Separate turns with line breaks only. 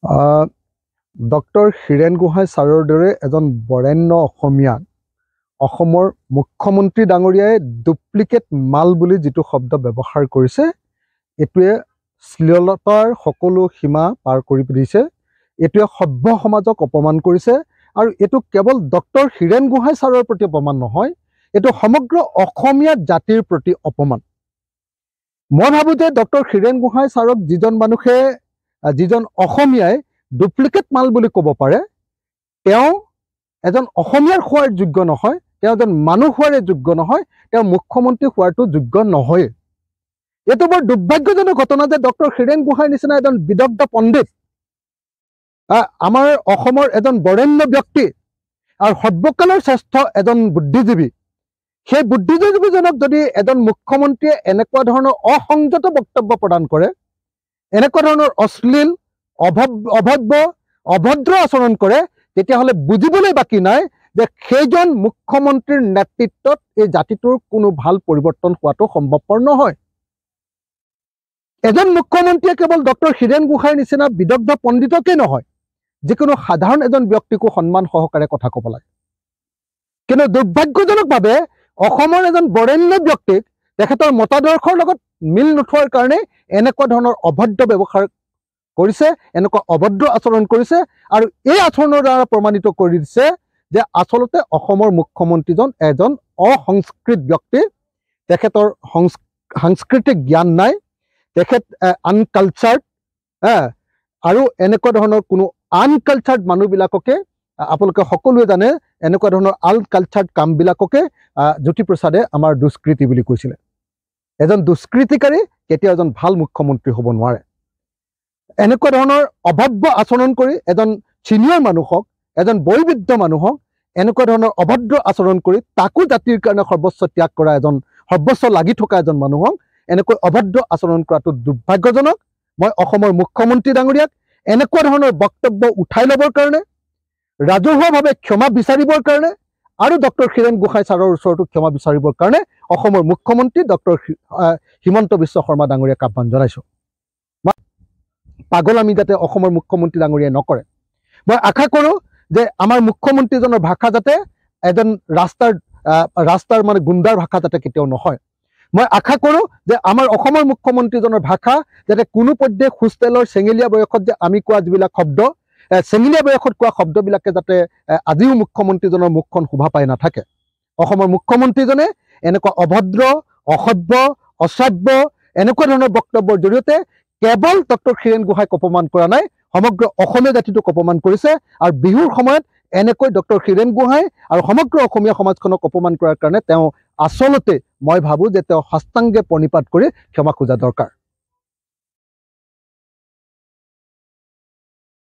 Doctor Hiren Gohain ছাৰৰ দৰে এজন বৰেণ্য অসমীয়া অসমৰ মুখ্যমন্ত্ৰী ডাঙৰীয়াই ডুপ্লিকেট মাল বুলি যিটো শব্দ ব্যৱহাৰ কৰিছে এইটোৱে শ্লীলতাৰ সকলো সীমা পাৰ কৰি দিছে। এইটোৱে সভ্য সমাজক অপমান কৰিছে আৰু এইটো কেৱল ডক্টৰ হীৰেণ গোহাঁই ছাৰৰ প্ৰতি অপমান নহয়, এইটো সমগ্ৰ অসমীয়া জাতিৰ প্ৰতি অপমান। মই ভাবোঁ যে ডক্টৰ হীৰেণ গোহাঁই ছাৰক যিজন অসমীয়াই ডুপ্লিকেট মাল বুলি ক'ব পাৰে, তেওঁ এজন অসমীয়াৰ হোৱাৰ যোগ্য নহয়, তেওঁ এজন মানুহ হোৱাৰে যোগ্য নহয়, তেওঁ মুখ্যমন্ত্ৰী হোৱাৰটো যোগ্য নহয়। এইটো বৰ দুৰ্ভাগ্যজনক ঘটনা যে ডক্টৰ হীৰেণ গোহাঁইৰ নিচিনা এজন বিদগ্ধ পণ্ডিত, আমাৰ অসমৰ এজন বৰেণ্য ব্যক্তি আৰু সৰ্বকালৰ শ্ৰেষ্ঠ এজন বুদ্ধিজীৱী, সেই বুদ্ধিজীৱীজনক যদি এজন মুখ্যমন্ত্ৰীয়ে এনেকুৱা ধৰণৰ অসংযত বক্তব্য প্ৰদান কৰে, এনেকুৱা ধৰণৰ অশ্লীল অভব্য অভদ্ৰ আচৰণ কৰে, তেতিয়াহ'লে বুজিবলৈ বাকী নাই যে সেইজন মুখ্যমন্ত্ৰীৰ নেতৃত্বত এই জাতিটোৰ কোনো ভাল পৰিৱৰ্তন হোৱাটো সম্ভৱপৰ নহয়। এজন মুখ্যমন্ত্ৰীয়ে কেৱল ডক্টৰ হীৰেণ গোহাঁইৰ নিচিনা বিদগ্ধ পণ্ডিতকে নহয়, যিকোনো সাধাৰণ এজন ব্যক্তিকো সন্মান সহকাৰে কথা ক'ব লাগে। কিন্তু দুৰ্ভাগ্যজনকভাৱে অসমৰ এজন বৰেণ্য ব্যক্তিক তেখেতৰ মতাদৰ্শৰ লগত মিল নোথোৱাৰ কাৰণে এনেকুৱা ধৰণৰ অভদ্ৰ ব্যৱহাৰ কৰিছে, এনেকুৱা অভদ্ৰ আচৰণ কৰিছে আৰু এই আচৰণৰ দ্বাৰা প্ৰমাণিত কৰি দিছে যে আচলতে অসমৰ মুখ্যমন্ত্ৰীজন এজন অসংস্কৃত ব্যক্তি, তেখেতৰ সাংস্কৃতিক জ্ঞান নাই, তেখেত আনকালচাৰ্ড, আৰু এনেকুৱা ধৰণৰ কোনো আনকালচাৰ্ড মানুহবিলাককে আপোনালোকে সকলোৱে জানে, এনেকুৱা ধৰণৰ আনকালচাৰ্ড কামবিলাককে জ্যোতিপ্ৰসাদে আমাৰ দুষ্কৃতি বুলি কৈছিলে। এজন দুষ্কৃতিকাৰী কেতিয়াও এজন ভাল মুখ্যমন্ত্ৰী হ'ব নোৱাৰে। এনেকুৱা ধৰণৰ অভব্য আচৰণ কৰি এজন ছিনিয়ৰ মানুহক, এজন বয়োবৃদ্ধ মানুহক এনেকুৱা ধৰণৰ অভদ্ৰ আচৰণ কৰি তাকো জাতিৰ কাৰণে সৰ্বস্ব ত্যাগ কৰা এজন, সৰ্বস্ব লাগি থকা এজন মানুহক এনেকৈ অভদ্ৰ আচৰণ কৰাটো দুৰ্ভাগ্যজনক। মই অসমৰ মুখ্যমন্ত্ৰী ডাঙৰীয়াক এনেকুৱা ধৰণৰ বক্তব্য উঠাই ল'বৰ কাৰণে, ৰাজহুৱাভাৱে ক্ষমা বিচাৰিবৰ কাৰণে আৰু ডক্টৰ হীৰেণ গোহাঁই ছাৰৰ ওচৰতো ক্ষমা বিচাৰিবৰ কাৰণে অসমৰ মুখ্যমন্ত্ৰী ডক্টৰ হিমন্ত বিশ্ব শৰ্মা ডাঙৰীয়াক আহ্বান জনাইছোঁ। পাগল আমি যাতে অসমৰ মুখ্যমন্ত্ৰী ডাঙৰীয়াই নকৰে। মই আশা কৰোঁ যে আমাৰ মুখ্যমন্ত্ৰীজনৰ ভাষা যাতে এজন ৰাস্তাৰ মানে গুণ্ডাৰ ভাষা যাতে কেতিয়াও নহয়। মই আশা কৰোঁ যে আমাৰ অসমৰ মুখ্যমন্ত্ৰীজনৰ ভাষা যাতে কোনো পধ্যে হোষ্টেলৰ চেঙেলীয়া বয়সত যে আমি কোৱা যিবিলাক শব্দ, চেঙেলীয়া বয়সত কোৱা শব্দবিলাকে যাতে আজিও মুখ্যমন্ত্ৰীজনৰ মুখখন শোভা পাই নাথাকে। অসমৰ মুখ্যমন্ত্ৰীজনে এনেকুৱা অভদ্ৰ, অসভ্য, অশ্ৰাব্য এনেকুৱা ধৰণৰ বক্তব্যৰ জৰিয়তে কেৱল ডক্টৰ হীৰেণ গোহাঁইক অপমান কৰা নাই, সমগ্ৰ অসমীয়া জাতিটোক অপমান কৰিছে। আৰু বিহুৰ সময়ত এনেকৈ ডক্টৰ হীৰেণ গোহাঁই আৰু সমগ্ৰ অসমীয়া সমাজখনক অপমান কৰাৰ কাৰণে তেওঁ আচলতে মই ভাবোঁ যে তেওঁ সাষ্টাংগে প্ৰণিপাত কৰি ক্ষমা খোজা দৰকাৰ।